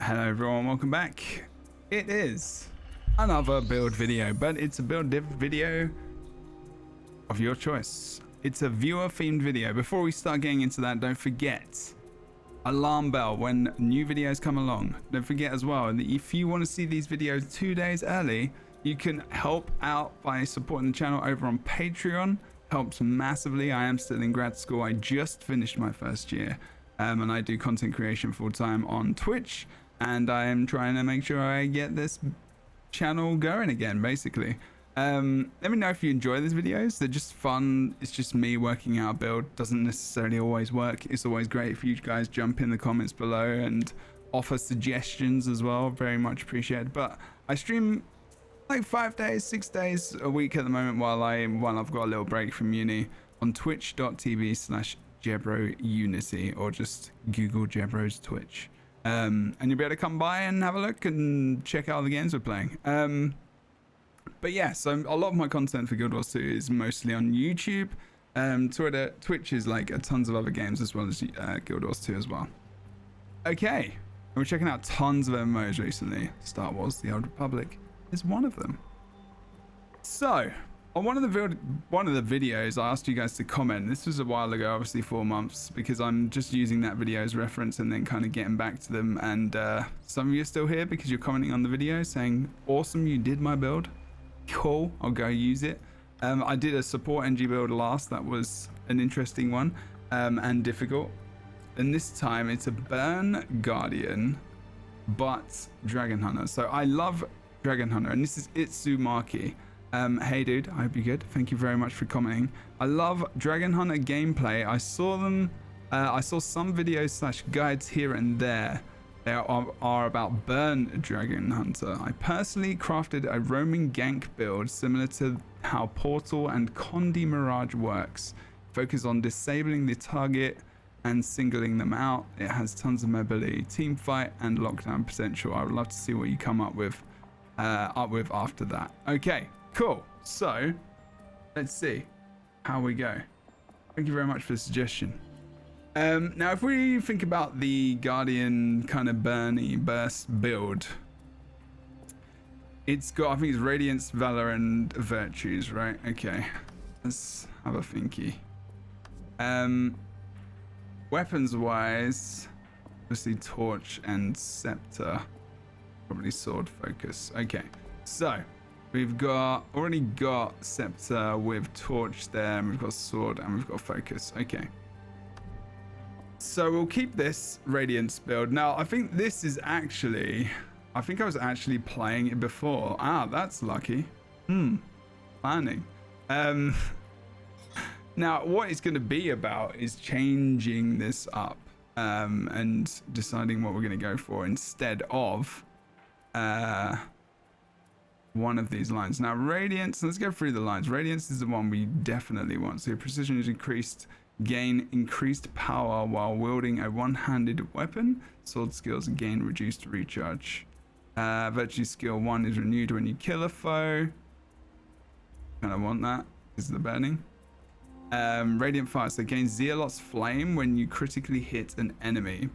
Hello everyone, welcome back. It is another build video, but it's a build div video of your choice. It's a viewer themed video. Before we start getting into that, don't forget alarm bell when new videos come along. Don't forget as well, and if you want to see these videos 2 days early, you can help out by supporting the channel over on Patreon. Helps massively. I am still in grad school. I just finished my first year, and I do content creation full time on Twitch, and I am trying to make sure I get this channel going again, basically. Let me know if you enjoy these videos. They're just fun. It's just me working out a build. Doesn't necessarily always work. It's always great if you guys jump in the comments below and offer suggestions as well. Very much appreciated. But I stream like 5 days, 6 days a week at the moment while I've got a little break from uni on twitch.tv/JebroUnity, or just Google Jebro's Twitch. And you'll be able to come by and have a look and check out the games we're playing. But yeah, so a lot of my content for Guild Wars 2 is mostly on YouTube. Twitter, Twitch is like tons of other games as well as Guild Wars 2 as well. Okay, we're checking out tons of MMOs recently. Star Wars: The Old Republic is one of them. So on one of the videos, I asked you guys to comment. This was a while ago, obviously 4 months, because I'm just using that video as reference and then kind of getting back to them. And some of you are still here because you're commenting on the video saying, awesome, you did my build. Cool, I'll go use it. I did a support NG build last. That was an interesting one and difficult. And this time it's a Burn Guardian, but Dragonhunter. So I love Dragonhunter, and this is Itsumaki. Hey dude, I hope you're good. Thank you very much for commenting. I love Dragonhunter gameplay. I saw some videos / guides here and there. They are about Burn Dragonhunter. I personally crafted a roaming gank build similar to how Portal and Condi Mirage works. Focus on disabling the target and singling them out. It has tons of mobility, team fight, and lockdown potential. I would love to see what you come up with after that. Okay. Cool. So let's see how we go. Thank you very much for the suggestion. Now, if we think about the Guardian kind of Burny burst build, it's got, I think it's Radiance, Valor, and Virtues, right? Okay. Let's have a thinky. Weapons wise, obviously Torch and Scepter. Probably Sword focus. Okay. So we've already got Scepter with Torch there, and we've got Sword, and we've got Focus. Okay. So we'll keep this Radiance build. Now, I think this is actually, I think I was actually playing it before. Ah, that's lucky. Planning. Now, what it's going to be about is changing this up and deciding what we're going to go for instead of one of these lines. Now, Radiance, let's go through the lines. Radiance is the one we definitely want. So your precision is increased, gain increased power while wielding a one-handed weapon. Sword skills gain reduced recharge. Virtue skill 1 is renewed when you kill a foe. Kind of want that because of the burning. Radiant fire, so gain Zealot's flame when you critically hit an enemy.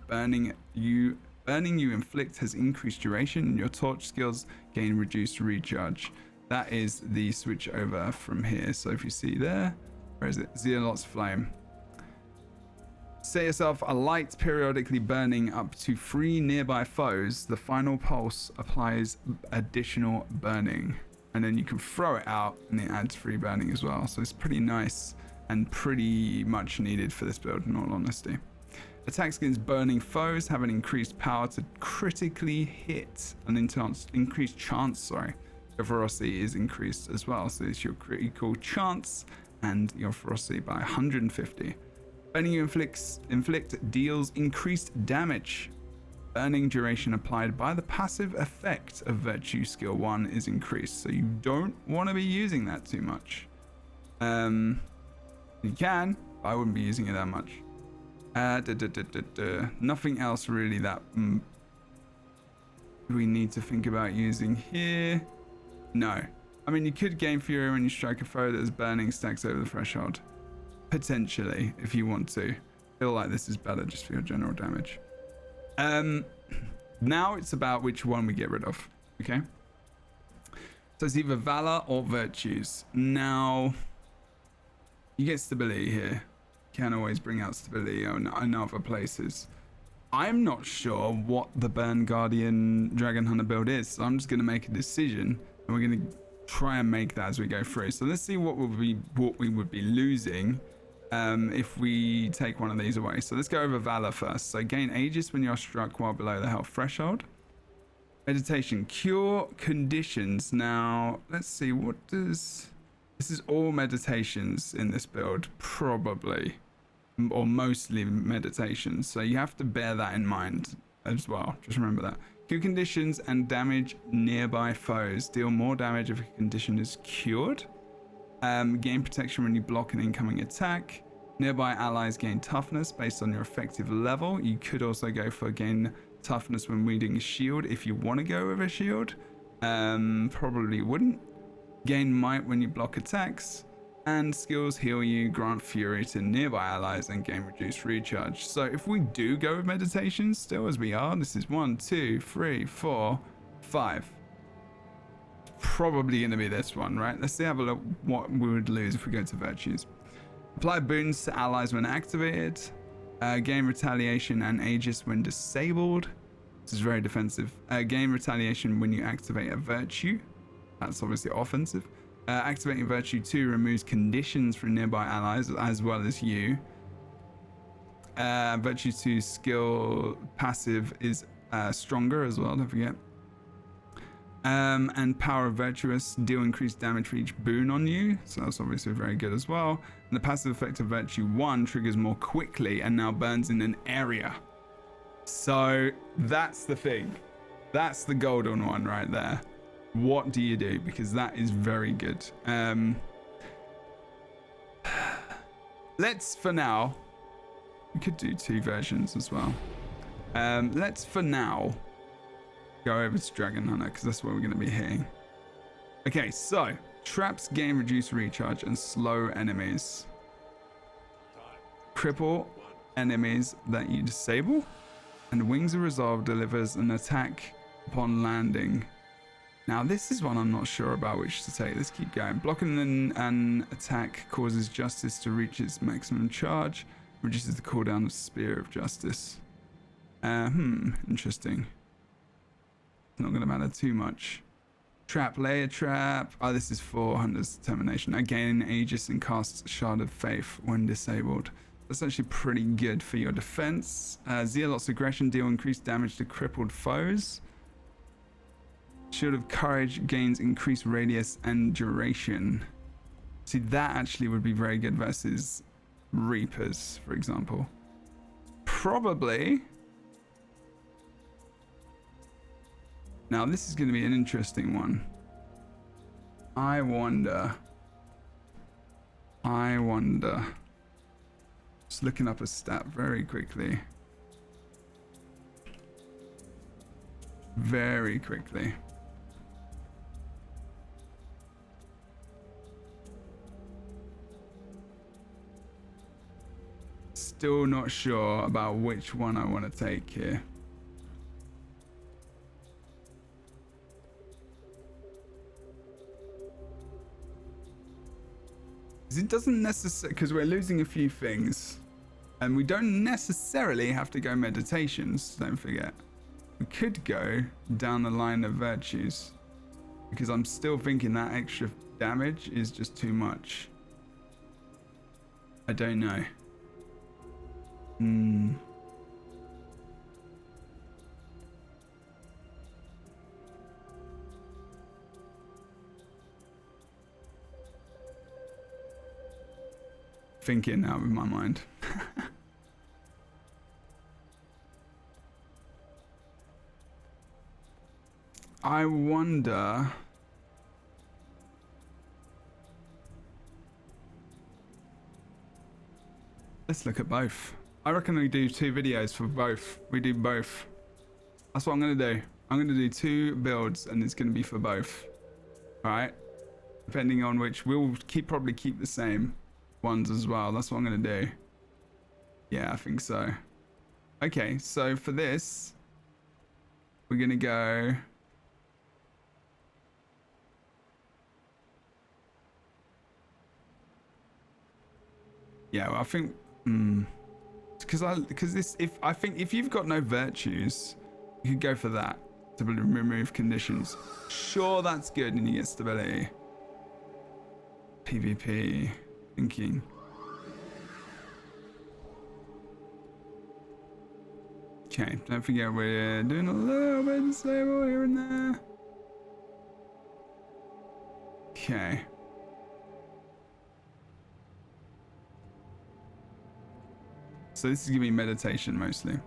Burning you inflict has increased duration, and your torch skills gain reduced recharge. That is the switch over from here. So if you see there, where is it? Zealot's flame. Set yourself a light periodically burning up to 3 nearby foes. The final pulse applies additional burning, and then you can throw it out and it adds 3 burning as well. So it's pretty nice and pretty much needed for this build, in all honesty. Attacks against burning foes have an increased power to critically hit, an increased chance, Your ferocity is increased as well. So it's your critical chance and your ferocity by 150. Burning you inflict deals increased damage. Burning duration applied by the passive effect of Virtue skill 1 is increased. So you don't want to be using that too much. You can, but I wouldn't be using it that much. Nothing else really that we need to think about using here. No. I mean, you could gain Fury when you strike a foe that is burning stacks over the threshold. Potentially, if you want to. I feel like this is better just for your general damage. Now it's about which one we get rid of. Okay. So it's either valor or virtues. Now you get stability here. Can always bring out stability in other places. I'm not sure what the Burn Guardian Dragonhunter build is, so I'm just going to make a decision, and we're going to try and make that as we go through. So let's see what we would be losing if we take one of these away. So let's go over Valor first. So gain Aegis when you are struck while below the health threshold. Meditation, cure conditions. Now let's see, what does this is all meditations in this build, probably, or mostly meditations, so you have to bear that in mind as well. Just remember that. Cure conditions and damage nearby foes. Deal more damage if a condition is cured. Gain protection when you block an incoming attack. Nearby allies gain toughness based on your effective level. You could also go for gain toughness when wielding a shield if you want to go with a shield. Probably wouldn't. Gain might when you block attacks. And skills heal you, grant fury to nearby allies, and gain reduced recharge. So if we do go with meditation still as we are, this is 1, 2, 3, 4, 5. Probably going to be this one, right? Let's see, have a look what we would lose if we go to virtues. Apply boons to allies when activated. Gain retaliation and Aegis when disabled. This is very defensive. Gain retaliation when you activate a virtue. That's obviously offensive. Activating Virtue 2 removes conditions from nearby allies as well as you. Virtue 2 skill passive is stronger as well, don't forget. And Power of Virtuous, deal increased damage for each boon on you. So that's obviously very good as well. And the passive effect of Virtue 1 triggers more quickly and now burns in an area. So that's the thing. That's the golden one right there. What do you do? Because that is very good. Let's, for now, we could do 2 versions as well. Let's, for now, go over to Dragonhunter, because that's what we're going to be hitting. Okay, so traps gain reduced recharge and slow enemies. Cripple enemies that you disable. And Wings of Resolve delivers an attack upon landing. Now this is one I'm not sure about which to take. Let's keep going. Blocking an attack causes Justice to reach its maximum charge. Reduces the cooldown of Spear of Justice. Interesting. Not going to matter too much. Trap, layer trap. Oh, this is for Hunter's Determination. Again, Aegis and casts Shard of Faith when disabled. That's actually pretty good for your defense. Zealot's Aggression, deal increased damage to crippled foes. Shield of Courage gains increased radius and duration. See, that actually would be very good versus Reapers, for example. Probably. Now, this is going to be an interesting one. I wonder. Just looking up a stat very quickly. Very quickly. Still not sure about which one I want to take here. It doesn't necessarily, because we're losing a few things, and we don't necessarily have to go meditations, don't forget. We could go down the line of virtues, because I'm still thinking that extra damage is just too much. I don't know. Thinking out of my mind. I wonder. Let's look at both. I reckon we do 2 videos for both. We do both. That's what I'm going to do. I'm going to do 2 builds, and it's going to be for both. Alright? Depending on which, we'll probably keep the same ones as well. That's what I'm going to do. Yeah, I think so. Okay, so for this, we're going to go... Yeah, well, I think... Because this... I think if you've got no virtues, you could go for that to remove conditions. Sure, that's good and you get stability. PvP. Thinking. Okay, don't forget we're doing a little bit of disable here and there. Okay. So this is gonna be meditation mostly.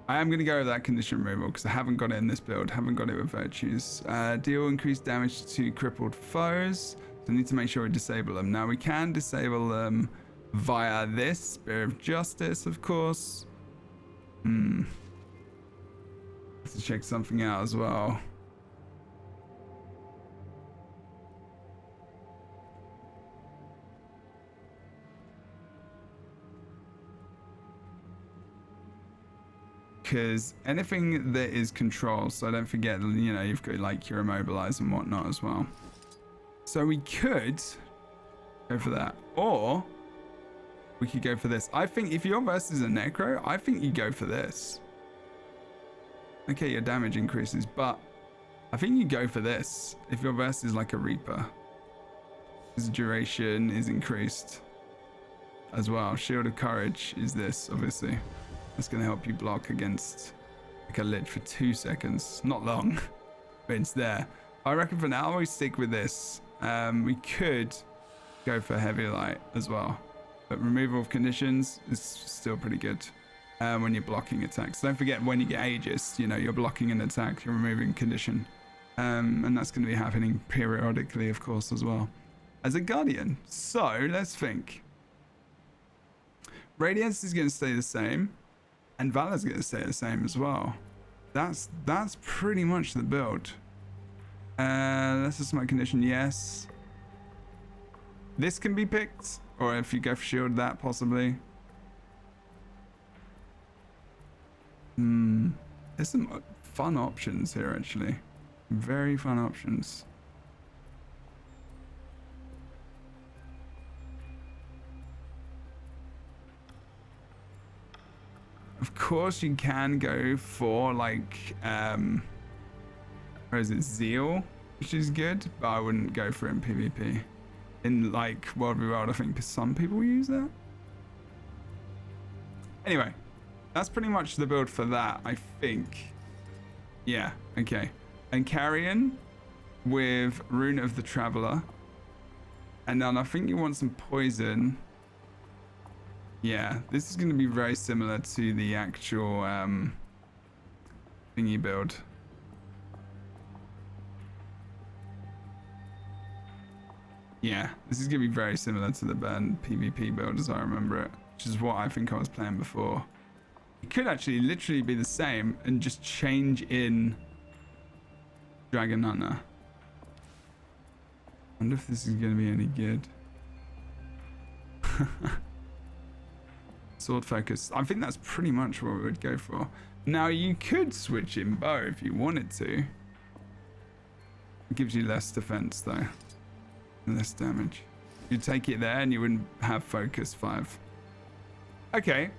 I am gonna go with that condition removal because I haven't got it in this build, haven't got it with virtues. Deal increased damage to crippled foes. So I need to make sure we disable them. Now we can disable them via this Spear of Justice, of course. Let's check something out as well. Because anything that is control, so don't forget, you know, you've got like your immobilize and whatnot as well. So we could go for that, or we could go for this. I think if your versus a necro, I think you go for this. Okay, your damage increases, but I think you go for this if your versus is like a reaper. His duration is increased as well. Shield of Courage is this, obviously. That's going to help you block against like a lich for 2 seconds. Not long, but it's there. I reckon for now we stick with this. We could go for Heavy Light as well, but removal of conditions is still pretty good when you're blocking attacks. Don't forget when you get Aegis, you know, you're blocking an attack, you're removing condition, and that's going to be happening periodically, of course, as well as a Guardian. So let's think. Radiance is going to stay the same, and Valor's going to stay the same as well. That's pretty much the build. That's a smite condition, yes. This can be picked, or if you go for shield, that possibly. There's some fun options here, actually. Very fun options. Of course, you can go for like, or is it Zeal, which is good, but I wouldn't go for it in PvP. In like World v World, I think some people use that. Anyway, that's pretty much the build for that, I think. Yeah, okay. And Carrion with Rune of the Traveler. And then I think you want some poison. Yeah, this is going to be very similar to the actual thingy build. Yeah, this is going to be very similar to the burn PvP build as I remember it, which is what I think I was playing before. It could actually literally be the same and just change in Dragonhunter. Wonder if this is going to be any good. Sword focus. I think that's pretty much what we would go for. Now you could switch in bow if you wanted to. It gives you less defense though. And less damage. You'd take it there and you wouldn't have focus 5. Okay.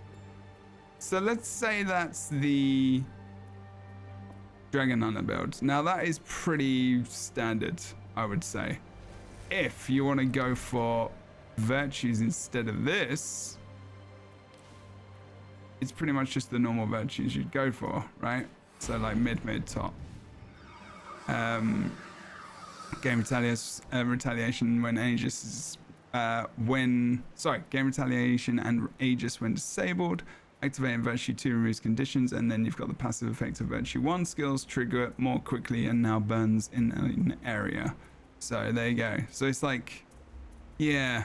So let's say that's the Dragonhunter build. Now that is pretty standard, I would say. If you want to go for virtues instead of this, it's pretty much just the normal virtues you'd go for, right? So like mid, top. Game retaliation when Aegis is game retaliation and Aegis when disabled. Activating Virtue 2 removes conditions, and then you've got the passive effect of Virtue 1 skills trigger it more quickly and now burns in an area. So there you go. So it's like, yeah,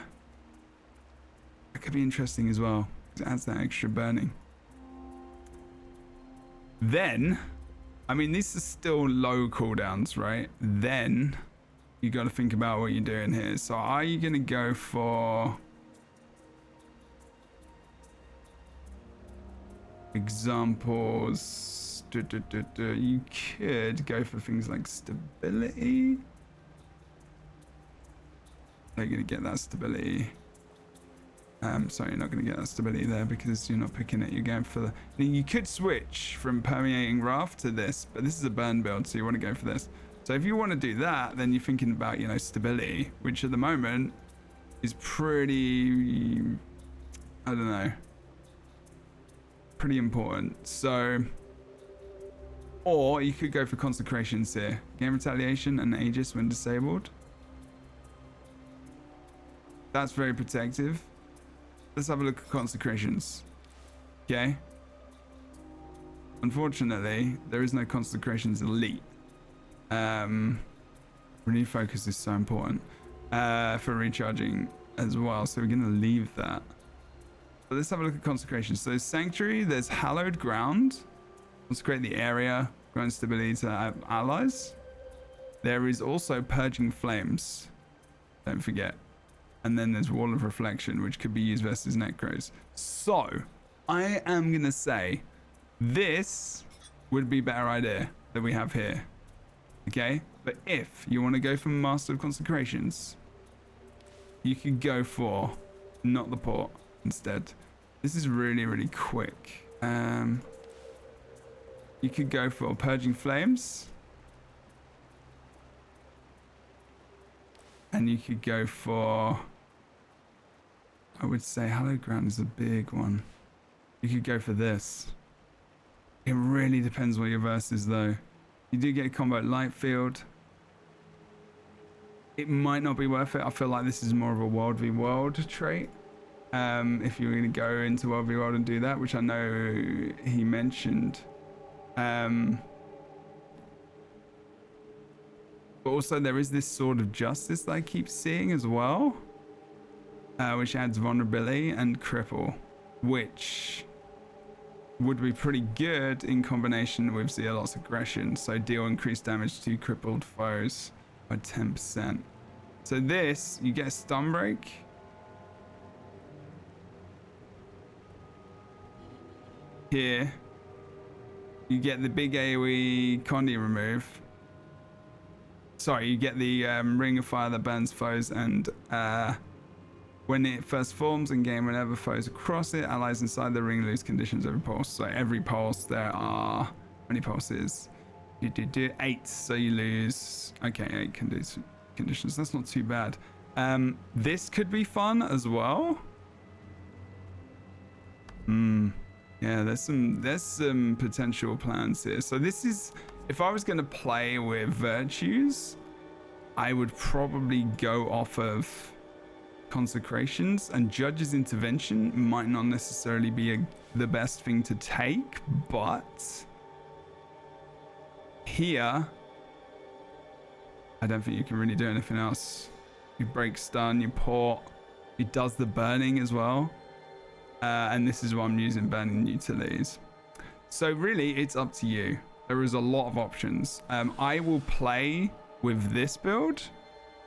that could be interesting as well because it adds that extra burning. Then, I mean, these are still low cooldowns, right? Then you got to think about what you're doing here. So are you going to go for... examples, you could go for things like stability. They're going to get that stability. Sorry, you're not going to get that stability there because you're not picking it. You're going for the... You could switch from permeating raft to this, but this is a burn build, so you want to go for this. So if you want to do that, then you're thinking about, you know, stability, which at the moment is pretty... I don't know. Pretty important. So... Or you could go for consecrations here. Game retaliation and Aegis when disabled. That's very protective. Let's have a look at consecrations. Okay. Unfortunately, there is no consecrations elite. Renewed focus is so important for recharging as well. So we're going to leave that. But let's have a look at consecrations. So sanctuary, there's hallowed ground. Consecrate the area, grant stability to allies. There is also purging flames. Don't forget. And then there's Wall of Reflection, which could be used versus Necros. So, I am going to say this would be a better idea that we have here. Okay? But if you want to go for Master of Consecrations, you could go for not the port instead. This is really, really quick. You could go for Purging Flames. And you could go for, I would say Hallowed Ground is a big one. You could go for this. It really depends what your verse is though. You do get a combo light field. It might not be worth it. I feel like this is more of a world v world trait. If you're going to go into world v world and do that, which I know he mentioned. But also there is this Sword of Justice that I keep seeing as well, which adds vulnerability and cripple, which would be pretty good in combination with Zealot's aggression. So deal increased damage to crippled foes by 10%. So this, you get a stun break. Here, you get the big AoE Condi remove. Sorry, you get the Ring of Fire that burns foes, and when it first forms in game, whenever foes across it, allies inside the ring lose conditions every pulse. So every pulse there are, how many pulses? You do 8, so you lose, okay, 8 conditions. That's not too bad. This could be fun as well. Yeah, there's some potential plans here. So this is, if I was going to play with virtues, I would probably go off of consecrations, and Judge's intervention might not necessarily be the best thing to take, but here I don't think you can really do anything else. You break stun, you port, it does the burning as well. And this is why I'm using burning utilities. So really, it's up to you. There is a lot of options. I will play with this build,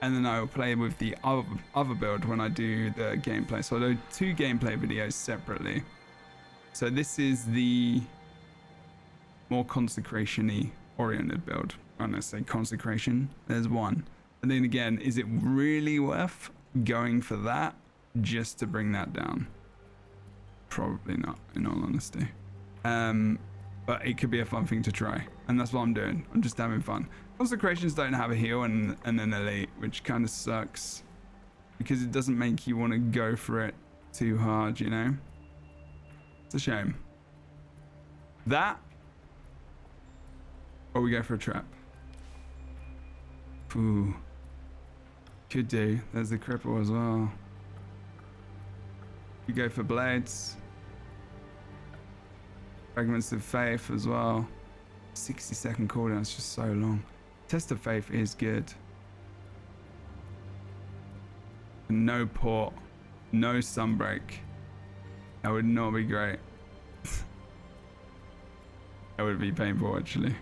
and then I will play with the other build when I do the gameplay. So I do 2 gameplay videos separately. So this is the more consecration-y oriented build. When I say consecration, there's one. And then again, is it really worth going for that just to bring that down? Probably not, in all honesty. But it could be a fun thing to try, and that's what I'm doing. I'm just having fun. Consecrations don't have a heal and an elite, which kind of sucks because it doesn't make you want to go for it too hard, you know? It's a shame. That, or we go for a trap. Ooh. Could do. There's the cripple as well. You go for blades. Fragments of Faith as well. 60-second cooldown is just so long. Test of Faith is good. No port, no sunbreak. That would not be great. That would be painful actually.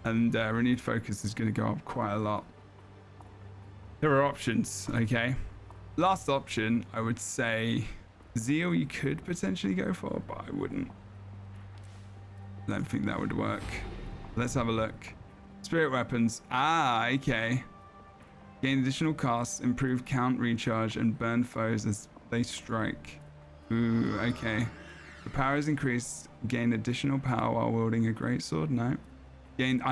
And renewed focus is going to go up quite a lot. There are options, okay? Last option, I would say Zeal you could potentially go for, but I wouldn't. I don't think that would work. Let's have a look. Spirit weapons. Ah, okay. Gain additional casts, improve count, recharge, and burn foes as they strike. Ooh, okay. The power is increased. Gain additional power while wielding a greatsword. No.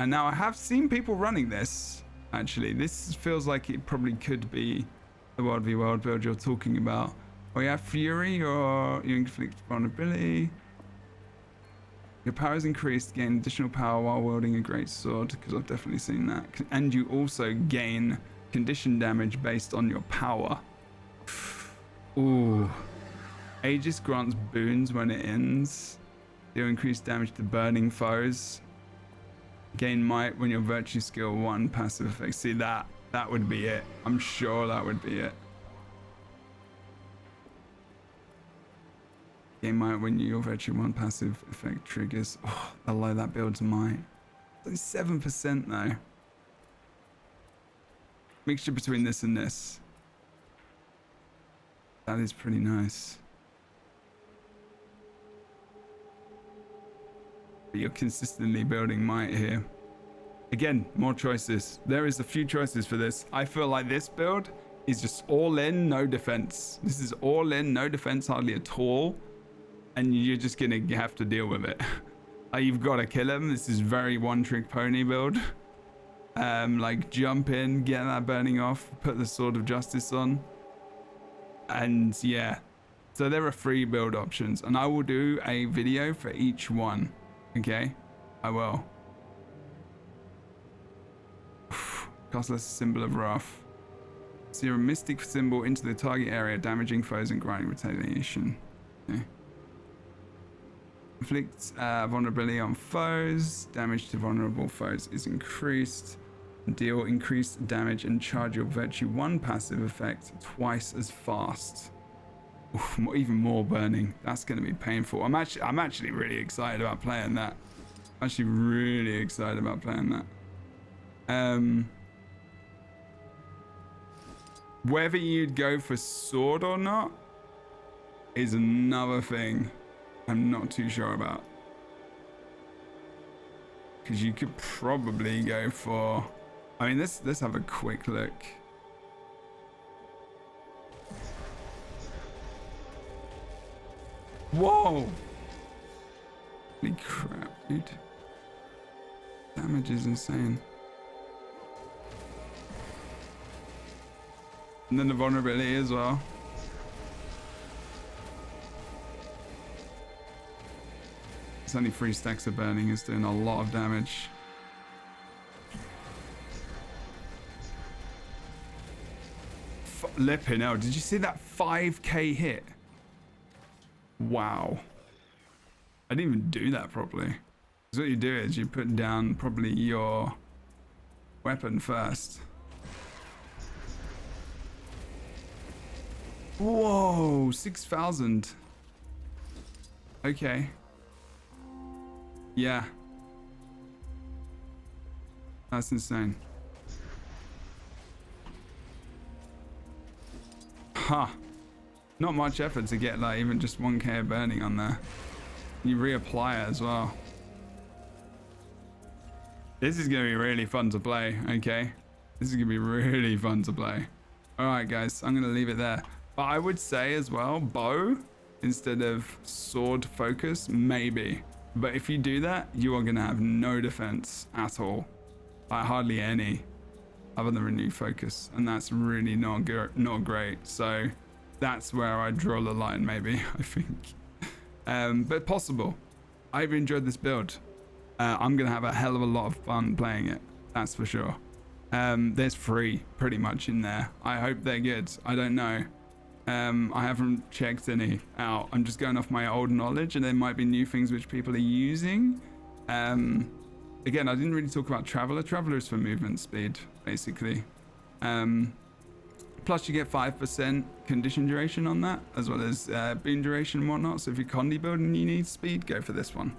Now I have seen people running this. Actually, this feels like it probably could be the World v World build you're talking about. Oh yeah, Fury, or you inflict vulnerability. Your power is increased, gain additional power while wielding a great sword, because I've definitely seen that. And you also gain condition damage based on your power. Ooh. Aegis grants boons when it ends. Deal increased damage to burning foes. Gain might when your virtue skill 1 passive effect. See, that would be it. I'm sure that would be it. Gain might when your virtue 1 passive effect triggers. Oh, allow that build to might. It's only 7% though. Mixture between this and this. That is pretty nice. But you're consistently building might here. Again, more choices. There is a few choices for this. I feel like this build is just all in, no defense. This is all in, no defense hardly at all. And you're just gonna have to deal with it. You've got to kill him. This is very one-trick pony build. Like jump in, get that burning off, put the Sword of Justice on. And yeah, so there are 3 build options, and I will do a video for each one. Okay, I will. Cast less symbol of wrath. Sear a mystic symbol into the target area, damaging foes and granting retaliation. Okay. Inflicts vulnerability on foes. Damage to vulnerable foes is increased. Deal increased damage and charge your virtue 1 passive effect twice as fast. Oof, even more burning. That's going to be painful. I'm actually really excited about playing that. I'm actually really excited about playing that. Whether you'd go for sword or not is another thing I'm not too sure about. Because you could probably go for... I mean, let's have a quick look. Whoa! Holy crap, dude. Damage is insane. And then the vulnerability as well. It's only 3 stacks of burning. It's doing a lot of damage. Flipping hell, did you see that 5k hit? Wow. I didn't even do that properly. So what you do is you put down probably your weapon first. Whoa, 6,000. Okay. Yeah. That's insane. Huh. Not much effort to get like even just 1k of burning on there. You reapply it as well. This is gonna be really fun to play, okay? This is gonna be really fun to play. Alright guys, I'm gonna leave it there. But I would say as well, bow instead of sword focus, maybe. But if you do that, you are gonna have no defense at all. Like hardly any, other than renew focus. And that's really not great. So that's where I draw the line maybe, I think. But possible. I've enjoyed this build. I'm gonna have a hell of a lot of fun playing it, that's for sure. There's 3 pretty much in there. I hope they're good. I don't know. I haven't checked any out. I'm just going off my old knowledge, and there might be new things which people are using. Again, I didn't really talk about Traveler. Traveler is for movement speed, basically. Plus you get 5% condition duration on that, as well as boon duration and whatnot. So if you're condi building and you need speed, go for this one.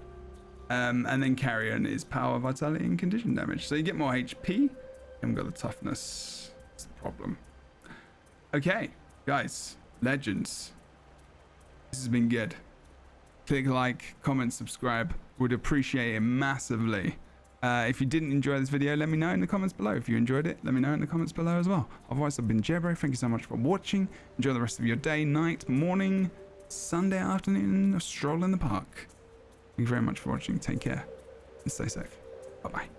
And then Carrion is power, vitality, and condition damage. So you get more HP, and we've got the toughness. That's the problem. Okay, guys, legends. This has been good. Click like, comment, subscribe. Would appreciate it massively. If you didn't enjoy this video, let me know in the comments below. If you enjoyed it, let me know in the comments below as well. Otherwise, I've been Jebro. Thank you so much for watching. Enjoy the rest of your day, night, morning, Sunday afternoon, a stroll in the park. Thank you very much for watching. Take care and stay safe. Bye-bye.